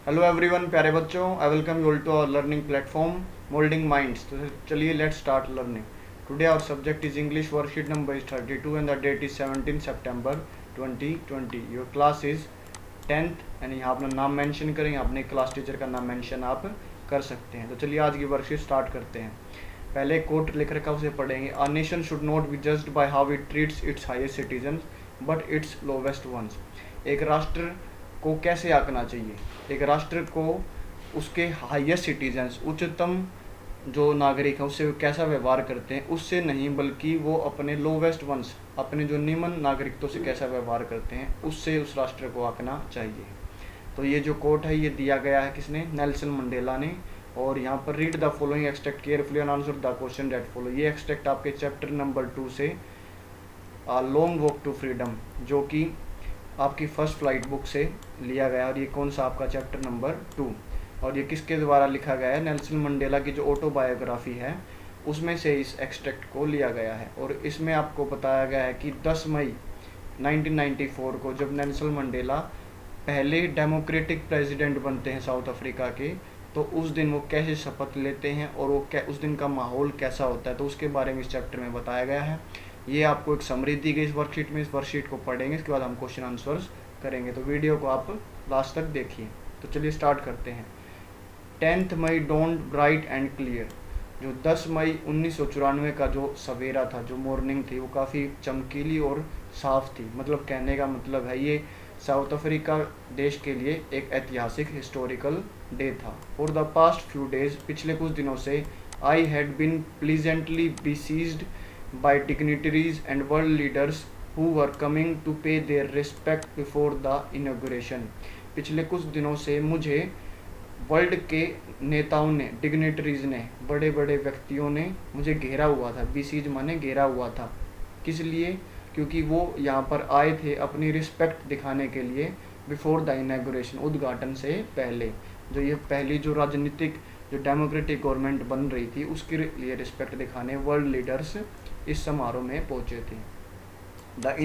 Hello everyone, प्यारे बच्चों, I welcome you all to our learning platform moulding minds. तो चलिए let's start learning. Today our subject is English, worksheet number is 32 and the date is 17 September 2020। Your class is 10th and यहाँ अपना नाम mention करें, अपने class teacher का नाम mention आप कर सकते हैं। तो चलिए आज की वर्कशीट स्टार्ट करते हैं। पहले कोट लिख रखा उसे पढ़ेंगे। A nation should not be judged by how it treats its highest citizen but its lowest ones. एक राष्ट्र को कैसे आंकना चाहिए? एक राष्ट्र को उसके हाईएस्ट सिटीजन्स, उच्चतम जो नागरिक हैं, उससे वो कैसा व्यवहार करते हैं, उससे नहीं, बल्कि वो अपने लोवेस्ट वंस, अपने जो निम्न नागरिकों से कैसा व्यवहार करते हैं, उससे उस राष्ट्र को आंकना चाहिए। तो ये जो कोट है ये दिया गया है किसने? नेल्सन मंडेला ने। और यहाँ पर read the following extract carefully and answer the question that follow. ये एक्सट्रैक्ट आपके चैप्टर नंबर 2 से लॉन्ग वॉक टू फ्रीडम, जो कि आपकी फर्स्ट फ्लाइट बुक से लिया गया। और ये कौन सा? आपका चैप्टर नंबर 2। और ये किसके द्वारा लिखा गया है? नेल्सन मंडेला की जो ऑटोबायोग्राफी है उसमें से इस एक्सट्रैक्ट को लिया गया है। और इसमें आपको बताया गया है कि 10 मई 1994 को जब नेल्सन मंडेला पहले डेमोक्रेटिक प्रेसिडेंट बनते हैं साउथ अफ्रीका के, तो उस दिन वो कैसे शपथ लेते हैं और वो उस दिन का माहौल कैसा होता है, तो उसके बारे में इस चैप्टर में बताया गया है। ये आपको एक समरी दी गई इस वर्कशीट में। इस वर्कशीट को पढ़ेंगे, इसके बाद हम क्वेश्चन आंसर्स करेंगे। तो वीडियो को आप लास्ट तक देखिए। तो चलिए स्टार्ट करते हैं। 10 मई डोंट ब्राइट एंड क्लियर। जो 10 मई 1994 का जो सवेरा था, जो मॉर्निंग थी, वो काफ़ी चमकीली और साफ थी। मतलब कहने का मतलब है ये साउथ अफ्रीका देश के लिए एक ऐतिहासिक हिस्टोरिकल डे था। For the past few days, पिछले कुछ दिनों से, I had been pleasantly besieged by dignitaries and world leaders who were coming to pay their respect before the inauguration। पिछले कुछ दिनों से मुझे वर्ल्ड के नेताओं ने, डिग्नेटरीज ने, बड़े बड़े व्यक्तियों ने मुझे घेरा हुआ था। बीसीज माने घेरा हुआ था। किस लिए? क्योंकि वो यहाँ पर आए थे अपनी रिस्पेक्ट दिखाने के लिए, बिफोर द इनॉग्रेशन, उद्घाटन से पहले। जो ये पहली जो राजनीतिक, जो डेमोक्रेटिक गवर्नमेंट बन रही थी, उसके लिए रिस्पेक्ट दिखाने वर्ल्ड लीडर्स इस समारोह में पहुंचे थे। The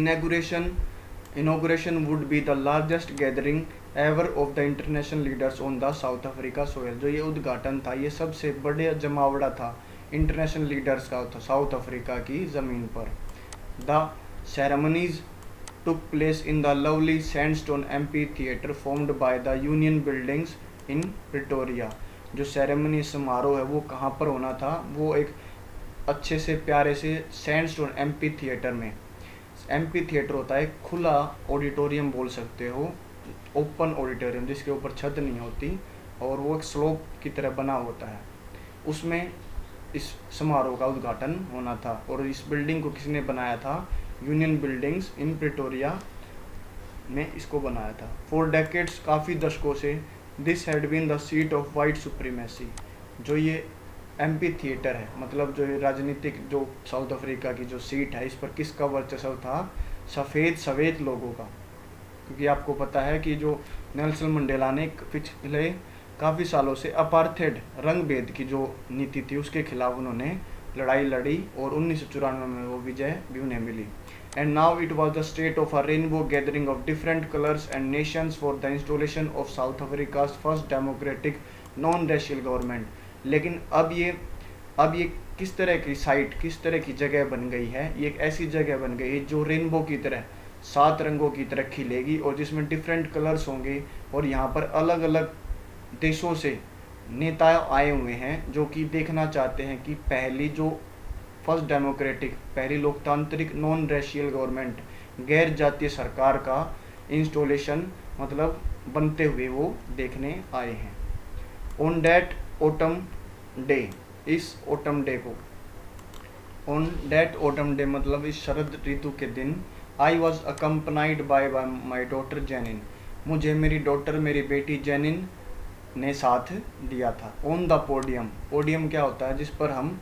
inauguration would be the largest gathering ever of the international leaders on the south Africa soil. जो ये उद्घाटन था, ये सबसे बड़े जमावड़ा था इंटरनेशनल लीडर्स का था साउथ अफ्रीका की ज़मीन पर। The ceremonies took place in the lovely sandstone amphitheater formed by the Union Buildings in Pretoria। जो सेरेमनी समारोह है वो कहाँ पर होना था? वो एक अच्छे से प्यारे से सैंडस्टोन एम्पी थिएटर में। एम्पी थिएटर होता है खुला ऑडिटोरियम बोल सकते हो, ओपन ऑडिटोरियम जिसके ऊपर छत नहीं होती, और वो एक स्लोप की तरह बना होता है। उसमें इस समारोह का उद्घाटन होना था। और इस बिल्डिंग को किसने बनाया था? यूनियन बिल्डिंग्स इन प्रिटोरिया में इसको बनाया था। 4 डेकेड्स, काफ़ी दशकों से, this had been the seat of white supremacy. जो ये एम्पी थिएटर है, मतलब जो राजनीतिक, जो साउथ अफ्रीका की जो सीट है, इस पर किसका वर्चस्व था? सफ़ेद लोगों का। क्योंकि आपको पता है कि जो नेल्सन मंडेला ने पिछले काफ़ी सालों से अपार्थेड, रंग भेद की जो नीति थी, उसके खिलाफ उन्होंने लड़ाई लड़ी और 1994 में वो विजय भी उन्हें मिली। And now it was the state of a rainbow gathering of different colours and nations for the installation of South Africa's first democratic non racial government. लेकिन अब ये किस तरह की साइट, किस तरह की जगह बन गई है? ये एक ऐसी जगह बन गई है जो रेनबो की तरह, 7 रंगों की तरह खिलेगी, और जिसमें डिफरेंट कलर्स होंगे। और यहाँ पर अलग अलग देशों से नेता आए हुए हैं जो कि देखना चाहते हैं कि पहली जो फर्स्ट डेमोक्रेटिक, पहली लोकतांत्रिक नॉन रेशियल गवर्नमेंट, गैर जातीय सरकार का इंस्टॉलेशन, मतलब बनते हुए वो देखने आए हैं। ऑन डैट ऑटम डे, इस ऑटम डे को, ऑन डैट ऑटम डे मतलब इस शरद ऋतु के दिन, I was accompanied by my daughter Janine. मुझे मेरी डॉटर, मेरी बेटी जेनिन ने साथ दिया था। ऑन द पोडियम, पोडियम क्या होता है? जिस पर हम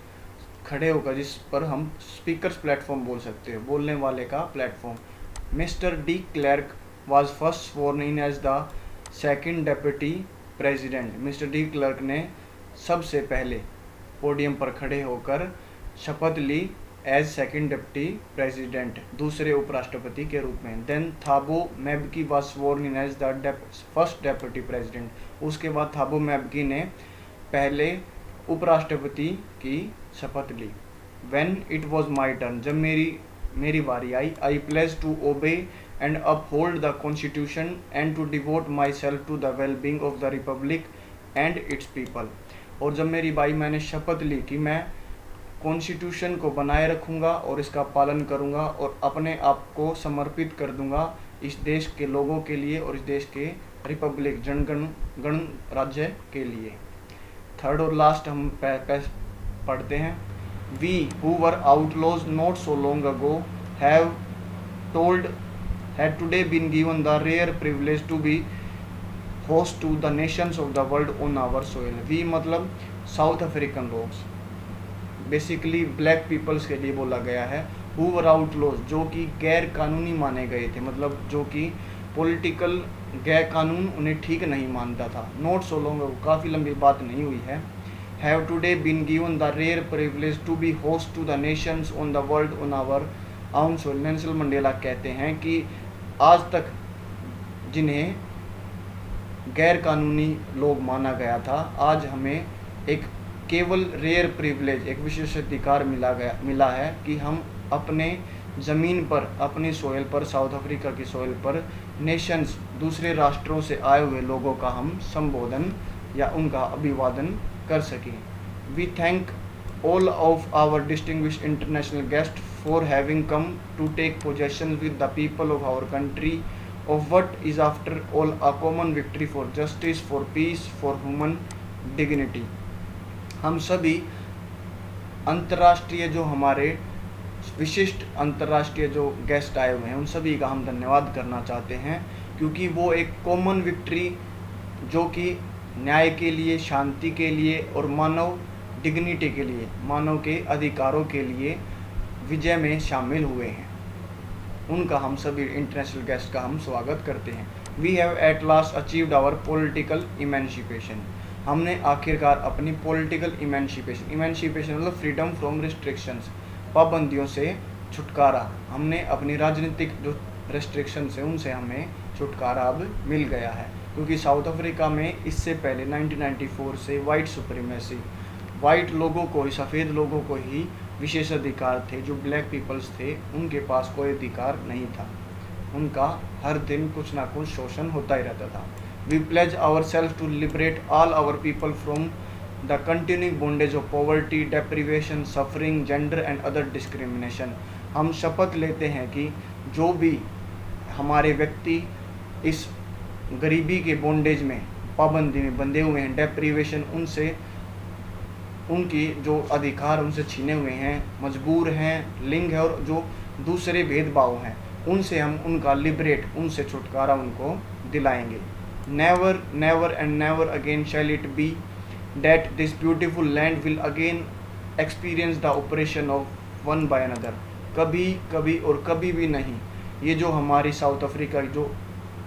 खड़े होकर, जिस पर हम स्पीकर्स प्लेटफॉर्म बोल सकते हैं, बोलने वाले का platform. Mister de Klerk was first sworn in as the second deputy president. Mister de Klerk ने सबसे पहले पोडियम पर खड़े होकर शपथ ली एज सेकंड डिप्टी प्रेसिडेंट, दूसरे उपराष्ट्रपति के रूप में। Then Thabo Mbeki was sworn in as the first deputy president, उसके बाद थाबो मैबकी ने पहले उपराष्ट्रपति की शपथ ली। When it was my turn, जब मेरी बारी आई, I pledge to obey and uphold the constitution and to devote myself to the well being of the republic and its people. और जब मेरी बारी, मैंने शपथ ली कि मैं कॉन्स्टिट्यूशन को बनाए रखूँगा और इसका पालन करूँगा और अपने आप को समर्पित कर दूँगा इस देश के लोगों के लिए और इस देश के रिपब्लिक गण राज्य के लिए। थर्ड और लास्ट हम पढ़ते हैं। We who were outlaws not so long ago have had today been given the rare privilege to be host to the nations of the world on our soil। We मतलब South African लोग, basically black peoples के लिए बोला गया है। Who were outlaws, जो कि गैर कानूनी माने गए थे, मतलब जो कि पॉलिटिकल गैर कानून उन्हें ठीक नहीं मानता था। नॉट सो लॉन्ग, काफ़ी लंबी बात नहीं हुई है। Have today been given the rare privilege to be host to the nations on the world on our own soil. Nelson Mandela कहते हैं कि आज तक जिन्हें गैर कानूनी लोग माना गया था, आज हमें एक केवल रेयर प्रिविलेज, एक विशेष अधिकार मिला है कि हम अपने ज़मीन पर, अपनी सोइल पर, साउथ अफ्रीका की सोइल पर नेशंस, दूसरे राष्ट्रों से आए हुए लोगों का हम संबोधन या उनका अभिवादन कर सकें। We thank all of our distinguished international guests for having come to take possession with the people of our country of what is after all a common victory for justice, for peace, for human dignity। हम सभी अंतर्राष्ट्रीय जो हमारे विशिष्ट अंतर्राष्ट्रीय जो guest आए हुए हैं उन सभी का हम धन्यवाद करना चाहते हैं, क्योंकि वो एक कॉमन विक्ट्री जो कि न्याय के लिए, शांति के लिए और मानव डिग्निटी के लिए, मानव के अधिकारों के लिए विजय में शामिल हुए हैं, उनका हम सभी इंटरनेशनल गेस्ट का हम स्वागत करते हैं। We have at last achieved our political emancipation, हमने आखिरकार अपनी पॉलिटिकल इमेंसिपेशन मतलब फ्रीडम फ्रॉम रिस्ट्रिक्शंस, पाबंदियों से छुटकारा, हमने अपनी राजनीतिक जो रेस्ट्रिक्शंस है उनसे हमें छुटकारा अब मिल गया है। क्योंकि साउथ अफ्रीका में इससे पहले 1994 से वाइट सुप्रीमेसी, वाइट लोगों को ही, सफ़ेद लोगों को ही विशेष अधिकार थे, जो ब्लैक पीपल्स थे उनके पास कोई अधिकार नहीं था, उनका हर दिन कुछ ना कुछ शोषण होता ही रहता था। We pledge ourself to liberate all our people from the continuing bondage of poverty, deprivation, suffering, gender and other discrimination. हम शपथ लेते हैं कि जो भी हमारे व्यक्ति इस गरीबी के बॉन्डेज में, पाबंदी में बंधे हुए हैं, डेप्रिवेशन, उनसे उनकी जो अधिकार उनसे छीने हुए हैं, मजबूर हैं, लिंग है और जो दूसरे भेदभाव हैं, उनसे हम उनका लिबरेट, उनसे छुटकारा उनको दिलाएंगे। Never never and never again shall it be that this beautiful land will again experience the oppression of one by another. कभी कभी और कभी भी नहीं, ये जो हमारी साउथ अफ्रीका की जो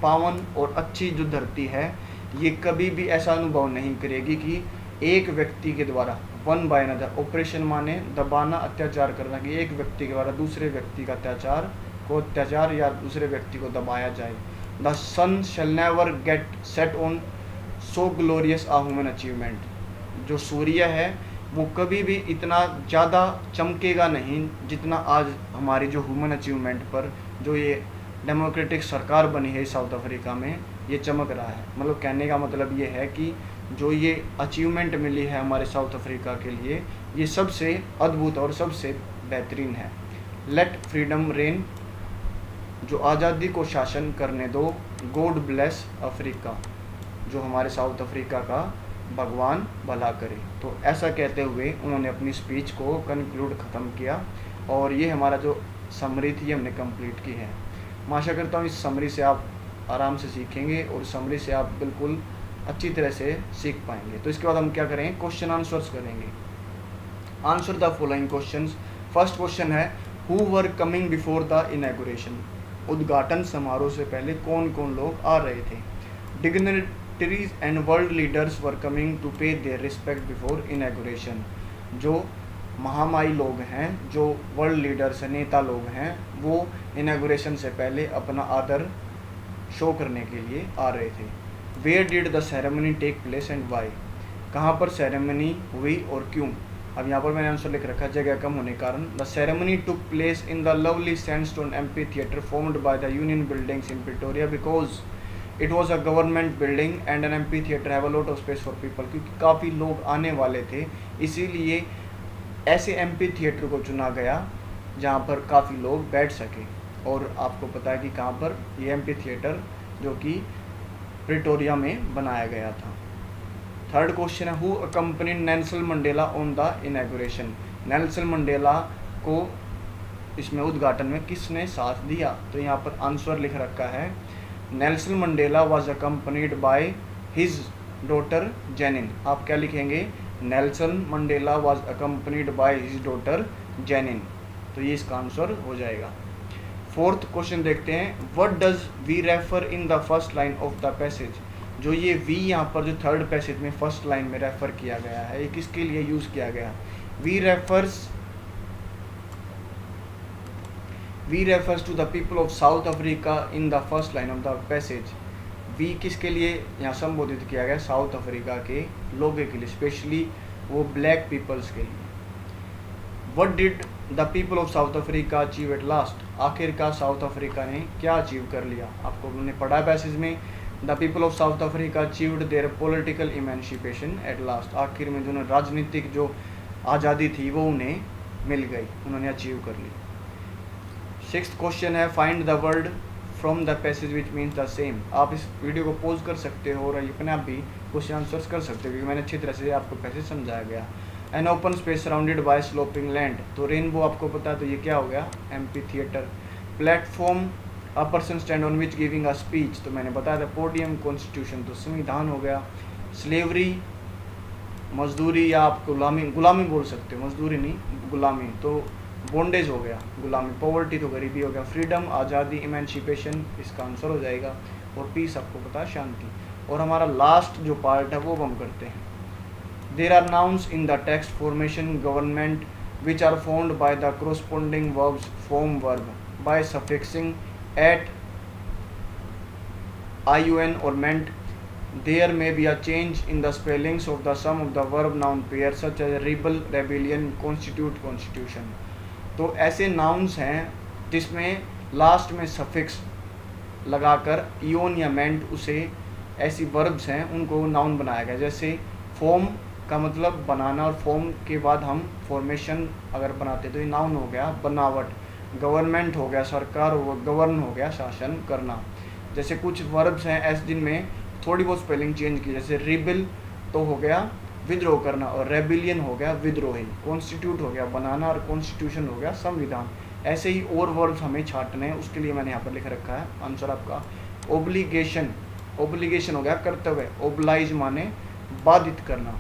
पावन और अच्छी जो धरती है, ये कभी भी ऐसा अनुभव नहीं करेगी कि एक व्यक्ति के द्वारा, वन बाय अनदर, ऑपरेशन माने दबाना, अत्याचार करना, कि एक व्यक्ति के द्वारा दूसरे व्यक्ति का अत्याचार या दूसरे व्यक्ति को दबाया जाए। The sun shall never get set on so glorious a human achievement. जो सूर्य है वो कभी भी इतना ज़्यादा चमकेगा नहीं जितना आज हमारी जो ह्यूमन अचीवमेंट पर जो ये डेमोक्रेटिक सरकार बनी है साउथ अफ्रीका में, ये चमक रहा है। मतलब कहने का मतलब ये है कि जो ये अचीवमेंट मिली है हमारे साउथ अफ्रीका के लिए, ये सबसे अद्भुत और सबसे बेहतरीन है। लेट फ्रीडम रेन, जो आज़ादी को शासन करने दो। गॉड ब्लेस अफ्रीका, जो हमारे साउथ अफ्रीका का भगवान भला करे। तो ऐसा कहते हुए उन्होंने अपनी स्पीच को कंक्लूड ख़त्म किया और ये हमारा जो समरी थी हमने कंप्लीट की है। मैं आशा करता हूँ इस समरी से आप आराम से सीखेंगे और समरी से आप बिल्कुल अच्छी तरह से सीख पाएंगे। तो इसके बाद हम क्या करेंगे, क्वेश्चन आंसर्स करेंगे। Answer the following questions. First question है, who were coming before the inauguration. उद्घाटन समारोह से पहले कौन कौन लोग आ रहे थे। Dignitaries and world leaders were coming to pay their respect before inauguration. जो महामाई लोग हैं, जो वर्ल्ड लीडर्स हैं, नेता लोग हैं, वो इनॉग्रेशन से पहले अपना आदर शो करने के लिए आ रहे थे। Where did the ceremony take place and why, कहाँ पर सेरेमनी हुई और क्यों। अब यहाँ पर मैंने आंसर लिख रखा है जगह कम होने के कारण। The ceremony took place in the lovely sandstone amphitheatre formed by the union buildings in Pretoria because it was a government building and an amphitheatre have a lot of space for people, क्योंकि काफ़ी लोग आने वाले थे, इसीलिए ऐसे amphi theatre को चुना गया जहाँ पर काफ़ी लोग बैठ सके। और आपको पता है कि कहाँ पर ये एम्पी थिएटर जो कि प्रिटोरिया में बनाया गया था। थर्ड क्वेश्चन है who accompanied Nelson Mandela on the inauguration, Nelson Mandela को इसमें उद्घाटन में किसने साथ दिया। तो यहाँ पर आंसर लिख रखा है Nelson Mandela was accompanied by his daughter Zenani. आप क्या लिखेंगे, Nelson Mandela was accompanied by his daughter Zenani, तो ये इसका आंसर हो जाएगा। फोर्थ क्वेश्चन देखते हैं what does we refer in the first line of the passage, जो ये वी यहाँ पर जो थर्ड पैसेज में फर्स्ट लाइन में रेफर किया गया है, ये किसके लिए यूज किया गया। We refers to the people of South Africa in the first line of the passage. We किसके लिए यहाँ संबोधित किया गया, साउथ अफ्रीका के लोगों के लिए, स्पेशली वो ब्लैक पीपल्स के लिए। What did the people of South Africa achieve at last, आखिरकार साउथ अफ्रीका ने क्या अचीव कर लिया। आपको उन्होंने पढ़ा पैसेज में, the people of South Africa achieved there political emancipation at last, आखिर में जो राजनीतिक जो आज़ादी थी वो उन्हें मिल गई, उन्होंने अचीव कर ली। सिक्स्थ क्वेश्चन है find the word from the passage which means the same. आप इस वीडियो को पॉज कर सकते हो और अपने आप भी क्वेश्चन आंसर्स कर सकते हो, क्योंकि मैंने अच्छी तरह से आपको पैसेज समझाया गया। An open space surrounded by sloping land, तो रेनबो आपको पता है, तो ये क्या हो गया, amphi theatre. Platform a person stand on which giving a speech, तो मैंने बताया था पोडियम। कॉन्स्टिट्यूशन तो संविधान हो गया। स्लेवरी मजदूरी या आप गुलामी बोल सकते हो, मजदूरी नहीं गुलामी, तो बॉन्डेज हो गया गुलामी। पॉवर्टी तो गरीबी हो गया। फ्रीडम आज़ादी, इमेंसिपेशन इसका आंसर हो जाएगा। और पीस आपको पता है शांति। और हमारा लास्ट जो पार्ट है वो हम करते हैं। There are nouns in the text formation government which are formed by the corresponding verbs form verb by suffixing at iun or meant. There may be a change in the spellings of the sum of the verb noun pair such as rebel, rebellion, constitute, constitution. तो ऐसे nouns हैं जिसमें last में suffix लगाकर ion या meant उसे ऐसी verbs हैं उनको noun बनाया गया। जैसे form का मतलब बनाना, और फॉर्म के बाद हम फॉर्मेशन अगर बनाते तो ये नाउन हो गया बनावट। गवर्नमेंट हो गया सरकार, हो गवर्न हो गया शासन करना। जैसे कुछ वर्ब्स हैं ऐसे जिनमें थोड़ी बहुत स्पेलिंग चेंज की, जैसे रिबिल तो हो गया विद्रोह करना, और रेबिलियन हो गया विद्रोही। कॉन्स्टिट्यूट हो गया बनाना, और कॉन्स्टिट्यूशन हो गया संविधान। ऐसे ही और वर्ब्स हमें छांटने हैं, उसके लिए मैंने यहाँ पर लिख रखा है आंसर आपका ओब्लिगेशन। ओब्लिगेशन हो गया कर्तव्य। ओब्लाइज माने बाधित करना।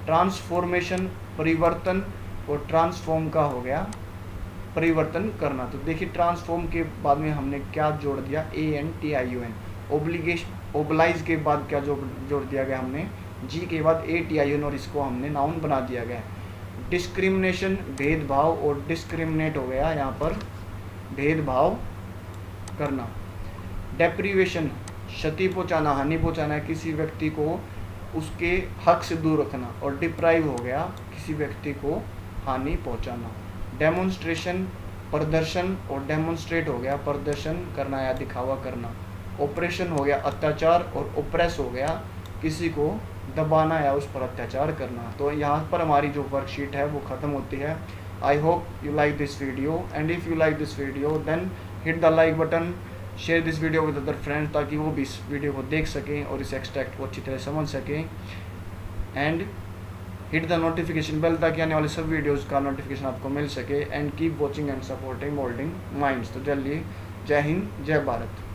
ट्रांसफॉर्मेशन परिवर्तन, और ट्रांसफॉर्म का हो गया परिवर्तन करना। तो देखिए ट्रांसफॉर्म के बाद में हमने क्या जोड़ दिया, ANTION। ओब्लाइज के बाद क्या जोड़ दिया गया हमने, G के बाद ATION, और इसको हमने नाउन बना दिया गया। डिस्क्रिमिनेशन भेदभाव, और डिस्क्रिमिनेट हो गया यहाँ पर भेदभाव करना। डेप्रीवेशन क्षति पहुँचाना, हानि पहुँचाना है किसी व्यक्ति को, उसके हक से दूर रखना। और डिप्राइव हो गया किसी व्यक्ति को हानि पहुंचाना। डेमोन्स्ट्रेशन प्रदर्शन, और डेमोन्स्ट्रेट हो गया प्रदर्शन करना या दिखावा करना। ऑपरेशन हो गया अत्याचार, और ओप्रेस हो गया किसी को दबाना या उस पर अत्याचार करना। तो यहाँ पर हमारी जो वर्कशीट है वो ख़त्म होती है। I hope you like this video, and if you like this video then hit the like button, share this video with other friends, ताकि वो भी इस वीडियो को देख सकें और इस एक्सट्रैक्ट को अच्छी तरह समझ सकें। And hit the notification bell, ताकि आने वाले सब वीडियोज़ का नोटिफिकेशन आपको मिल सके। And keep watching and supporting moulding minds. तो चलिए, जय हिंद, जय भारत।